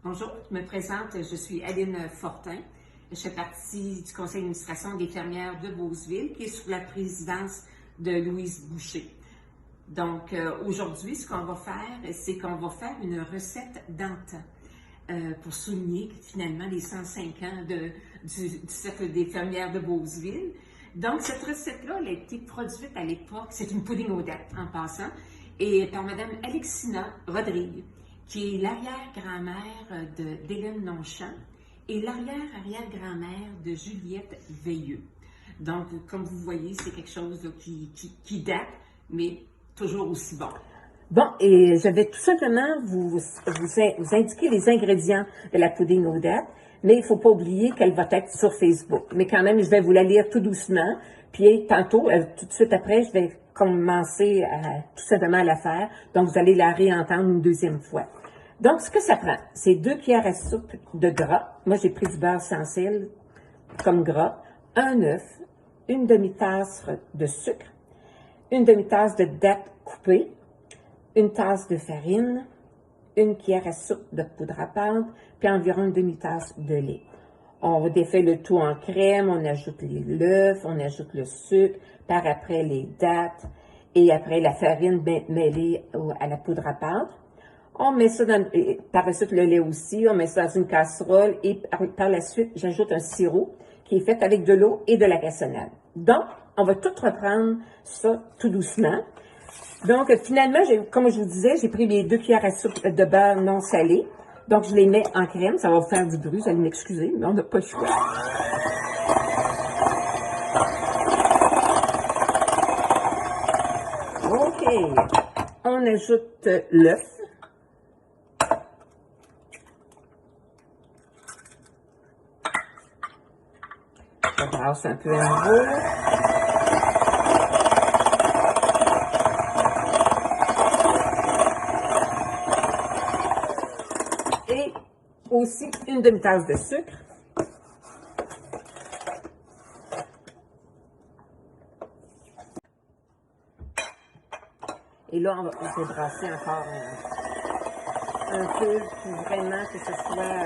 Bonjour, je me présente, je suis Aline Fortin. Je fais partie du conseil d'administration des fermières de Beauceville, qui est sous la présidence de Louise Boucher. Donc, aujourd'hui, ce qu'on va faire, c'est qu'on va faire une recette d'antan pour souligner finalement les 105 ans du Cercle des fermières de Beauceville. Donc, cette recette-là, elle a été produite à l'époque, c'est une pudding aux dattes en passant, et par Mme Alexina Rodrigue, qui est l'arrière-grand-mère d'Hélène Longchamp et l'arrière-arrière-grand-mère de Juliette Veilleux. Donc, comme vous voyez, c'est quelque chose là, qui date, mais toujours aussi bon. Bon, et je vais tout simplement vous indiquer les ingrédients de la pudding aux dattes, mais il ne faut pas oublier qu'elle va être sur Facebook. Mais quand même, je vais vous la lire tout doucement, puis tantôt, tout de suite après, je vais commencer tout simplement à la faire. Donc, vous allez la réentendre une deuxième fois. Donc, ce que ça prend, c'est 2 cuillères à soupe de gras. Moi, j'ai pris du beurre sans sel comme gras, un œuf, une demi-tasse de sucre, une demi-tasse de dattes coupées, une tasse de farine, une cuillère à soupe de poudre à pâte, puis environ une demi-tasse de lait. On défait le tout en crème, on ajoute l'œuf, on ajoute le sucre, par après les dattes, et après la farine mêlée à la poudre à pâte. On met ça par la suite le lait aussi, on met ça dans une casserole, et par la suite, j'ajoute un sirop qui est fait avec de l'eau et de la cassonade. Donc, on va tout reprendre ça tout doucement. Donc, finalement, comme je vous disais, j'ai pris mes 2 cuillères à soupe de beurre non salé. Donc, je les mets en crème. Ça va vous faire du bruit, vous allez m'excuser, mais on n'a pas le choix. OK. On ajoute l'œuf. On brasse un peu à nouveau. Et aussi une demi-tasse de sucre. Et là, on va brasser encore un peu pour vraiment que ce soit,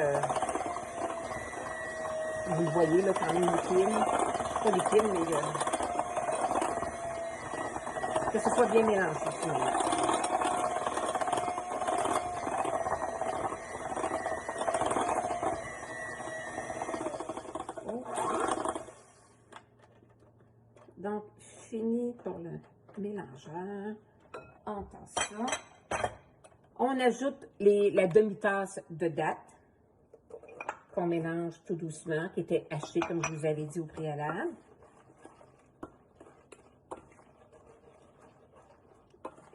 vous le voyez là, quand même liquide. Pas liquide, mais que ce soit bien mélangé. Donc, fini pour le mélangeur. On tasse ça. On ajoute la demi-tasse de dattes qu'on mélange tout doucement, qui était hachée, comme je vous avais dit au préalable.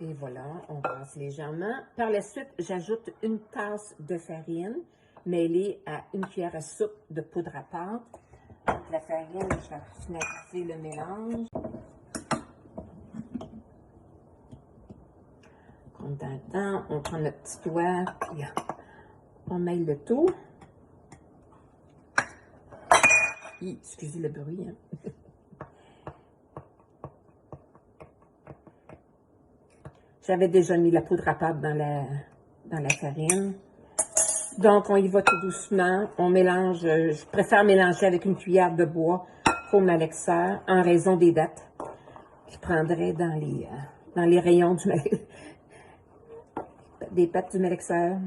Et voilà, on brasse légèrement. Par la suite, j'ajoute une tasse de farine mêlée à une cuillère à soupe de poudre à pâte. Donc, la farine, je vais finaliser le mélange. Comme dans le temps, on prend notre petit doigt, puis on mêle le tout. Excusez le bruit, hein. J'avais déjà mis la poudre à pâte dans la farine. Donc, on y va tout doucement. On mélange, je préfère mélanger avec une cuillère de bois pour ma mixeur, en raison des dattes qui prendraient dans les rayons des pattes du mixeur.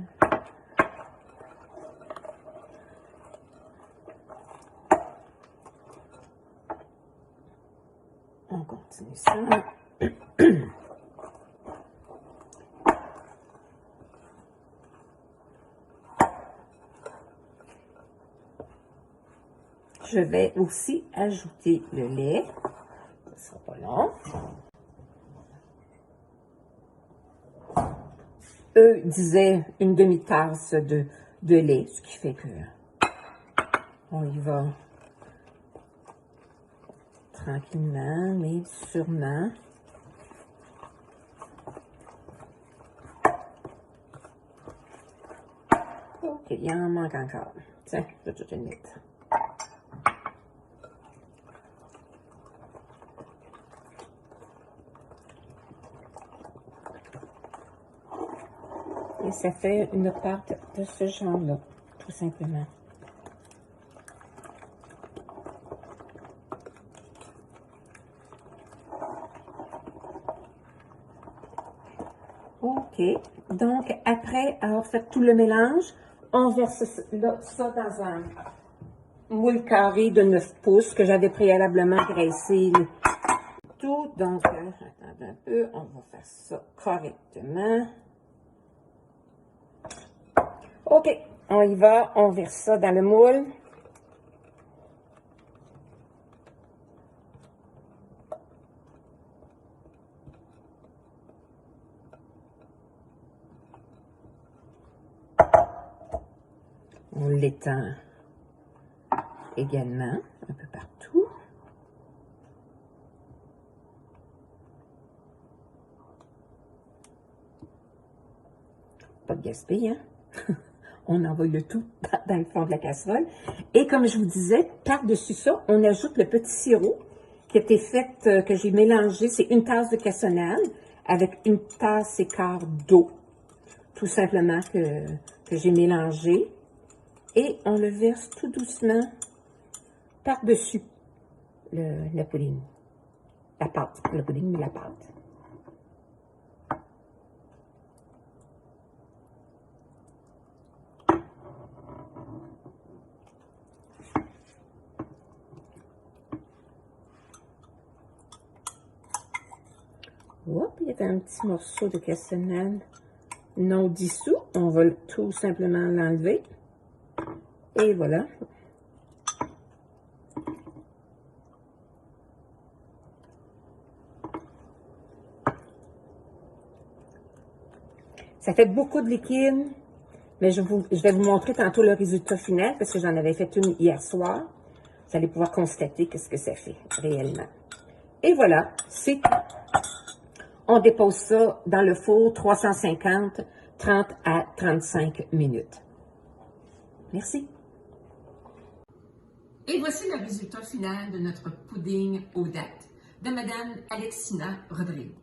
On continue ça. Je vais aussi ajouter le lait. Ça ne sera pas long. Eux disaient une demi-tasse de lait, ce qui fait que on y va tranquillement, mais sûrement. OK, il en manque encore. Tiens, je vais tout le mettre. Et ça fait une pâte de ce genre-là, tout simplement. OK. Donc, après avoir fait tout le mélange, on verse ça dans un moule carré de 9 pouces que j'avais préalablement graissé tout. Donc, attendez un peu, on va faire ça correctement. OK, on y va, on verse ça dans le moule. On l'étend également un peu partout. Pas de gaspille, hein? On envoie le tout dans le fond de la casserole. Et comme je vous disais, par-dessus ça, on ajoute le petit sirop qui a été fait, que j'ai mélangé. C'est une tasse de cassonade avec une tasse et quart d'eau, tout simplement, que j'ai mélangé. Et on le verse tout doucement par-dessus le pudding. La pâte, pas le pudding, mais la pâte. Hop, il y a un petit morceau de cassonade non dissous. On va tout simplement l'enlever. Et voilà. Ça fait beaucoup de liquide, mais je vais vous montrer tantôt le résultat final parce que j'en avais fait une hier soir. Vous allez pouvoir constater ce que ça fait réellement. Et voilà, c'est tout. On dépose ça dans le four 350, 30 à 35 minutes. Merci. Et voici le résultat final de notre pudding aux dattes de Madame Alexina Rodrigue.